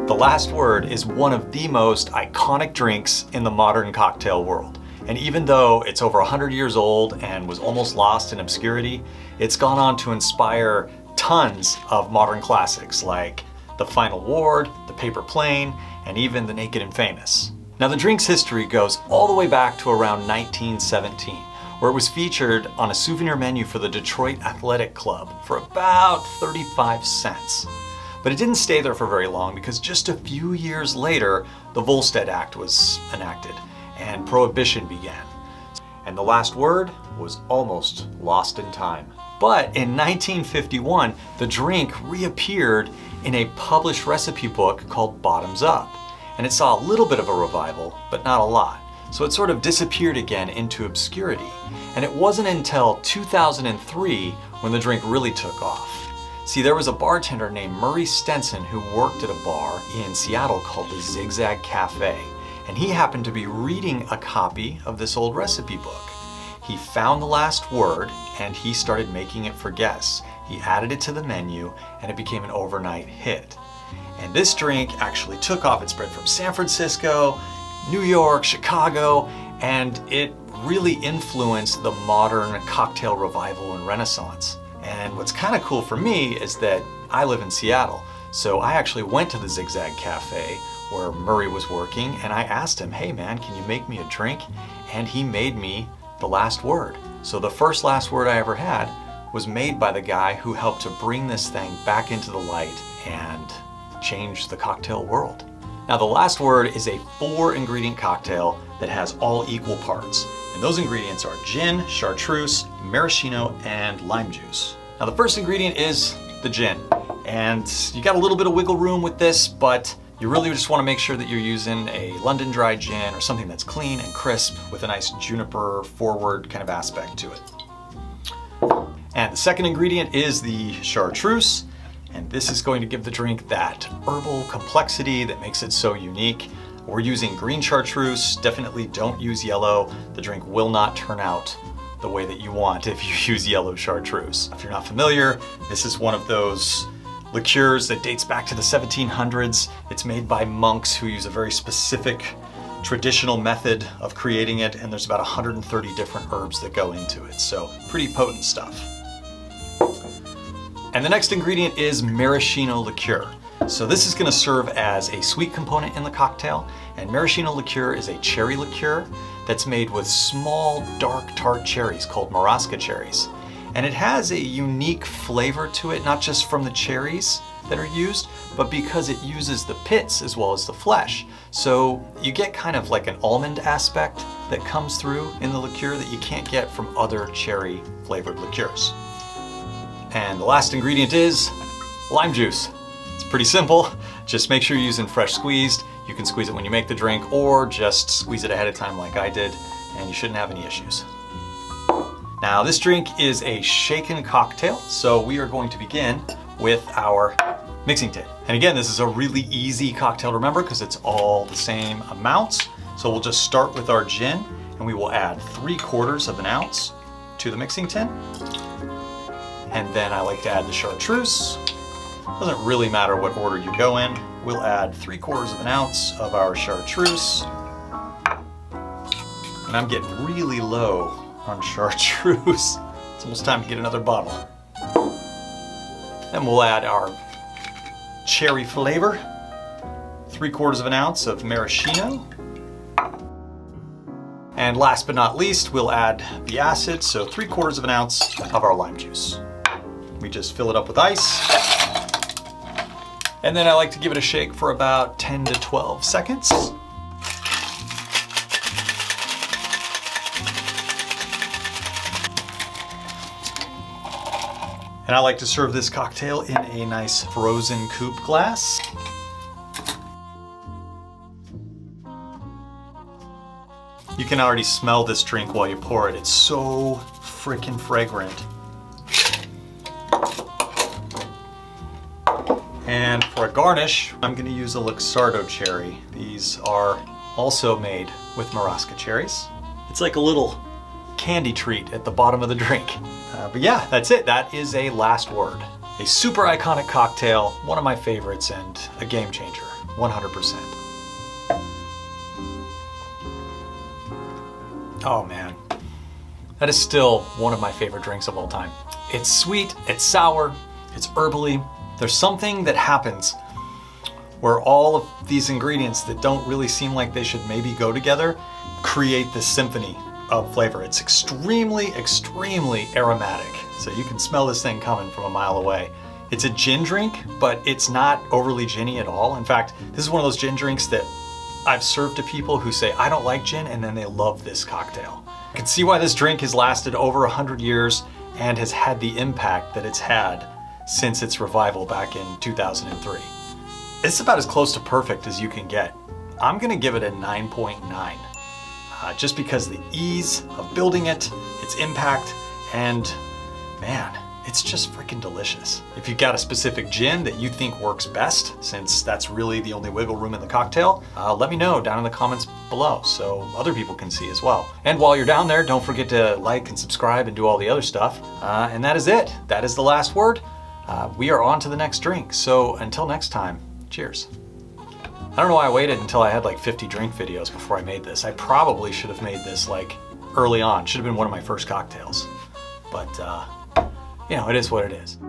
The Last Word is one of the most iconic drinks in the modern cocktail world. And even though it's over 100 years old and was almost lost in obscurity, it's gone on to inspire tons of modern classics like The Final Ward, The Paper Plane, and even The Naked and Famous. Now the drink's history goes all the way back to around 1917, where it was featured on a souvenir menu for the Detroit Athletic Club for about 35 cents. But it didn't stay there for very long because just a few years later, the Volstead Act was enacted and Prohibition began. And The Last Word was almost lost in time. But in 1951, the drink reappeared in a published recipe book called Bottoms Up. And it saw a little bit of a revival, but not a lot. So it sort of disappeared again into obscurity. And it wasn't until 2003 when the drink really took off. See, there was a bartender named Murray Stenson who worked at a bar in Seattle called the Zigzag Cafe. And he happened to be reading a copy of this old recipe book. He found The Last Word and he started making it for guests. He added it to the menu and it became an overnight hit. And this drink actually took off. It spread from San Francisco, New York, Chicago, and it really influenced the modern cocktail revival and renaissance. And what's kind of cool for me is that I live in Seattle. So I actually went to the Zigzag Cafe where Murray was working and I asked him, hey man, can you make me a drink? And he made me The Last Word. So the first Last Word I ever had was made by the guy who helped to bring this thing back into the light and change the cocktail world. Now The Last Word is a 4-ingredient cocktail that has all equal parts. And those ingredients are gin, chartreuse, maraschino, and lime juice. Now the first ingredient is the gin. And you got a little bit of wiggle room with this, but you really just want to make sure that you're using a London dry gin or something that's clean and crisp with a nice juniper forward kind of aspect to it. And the second ingredient is the chartreuse. And this is going to give the drink that herbal complexity that makes it so unique. We're using green chartreuse, definitely don't use yellow. The drink will not turn out the way that you want if you use yellow chartreuse. If you're not familiar, this is one of those liqueurs that dates back to the 1700s. It's made by monks who use a very specific traditional method of creating it, and there's about 130 different herbs that go into it, so pretty potent stuff. And the next ingredient is maraschino liqueur. So this is going to serve as a sweet component in the cocktail, and maraschino liqueur is a cherry liqueur that's made with small, dark, tart cherries called Maraschino cherries. And it has a unique flavor to it, not just from the cherries that are used, but because it uses the pits as well as the flesh. So you get kind of like an almond aspect that comes through in the liqueur that you can't get from other cherry flavored liqueurs. And the last ingredient is lime juice. It's pretty simple. Just make sure you're using fresh squeezed. You can squeeze it when you make the drink or just squeeze it ahead of time like I did, and you shouldn't have any issues. Now this drink is a shaken cocktail, so we are going to begin with our mixing tin. And again, this is a really easy cocktail to remember because it's all the same amounts. So we'll just start with our gin and we will add 3/4 of an ounce to the mixing tin. And then I like to add the chartreuse. Doesn't really matter what order you go in. We'll add 3/4 of an ounce of our chartreuse. And I'm getting really low on chartreuse. It's almost time to get another bottle. Then we'll add our cherry flavor. 3/4 of an ounce of maraschino. And last but not least, we'll add the acid, so 3/4 of an ounce of our lime juice. We just fill it up with ice. And then I like to give it a shake for about 10 to 12 seconds. And I like to serve this cocktail in a nice frozen coupe glass. You can already smell this drink while you pour it. It's so freaking fragrant. And for a garnish, I'm going to use a Luxardo cherry. These are also made with Maraschino cherries. It's like a little candy treat at the bottom of the drink. But yeah, that's it. That is a Last Word. A super iconic cocktail, one of my favorites, and a game changer. 100%. Oh man, that is still one of my favorite drinks of all time. It's sweet, it's sour, it's herbally. There's something that happens where all of these ingredients that don't really seem like they should maybe go together create this symphony of flavor. It's extremely, extremely aromatic. So you can smell this thing coming from a mile away. It's a gin drink, but it's not overly ginny at all. In fact, this is one of those gin drinks that I've served to people who say, I don't like gin, and then they love this cocktail. You can see why this drink has lasted over 100 years and has had the impact that it's had since its revival back in 2003. It's about as close to perfect as you can get. I'm gonna give it a 9.9, just because the ease of building it, its impact, and man, it's just freaking delicious. If you've got a specific gin that you think works best, since that's really the only wiggle room in the cocktail, let me know down in the comments below so other people can see as well. And while you're down there, don't forget to like and subscribe and do all the other stuff. And that is it. That is the last word. We are on to the next drink. So until next time, cheers. I don't know why I waited until I had like 50 drink videos before I made this. I probably should have made this like early on. Should have been one of my first cocktails. But you know, it is what it is.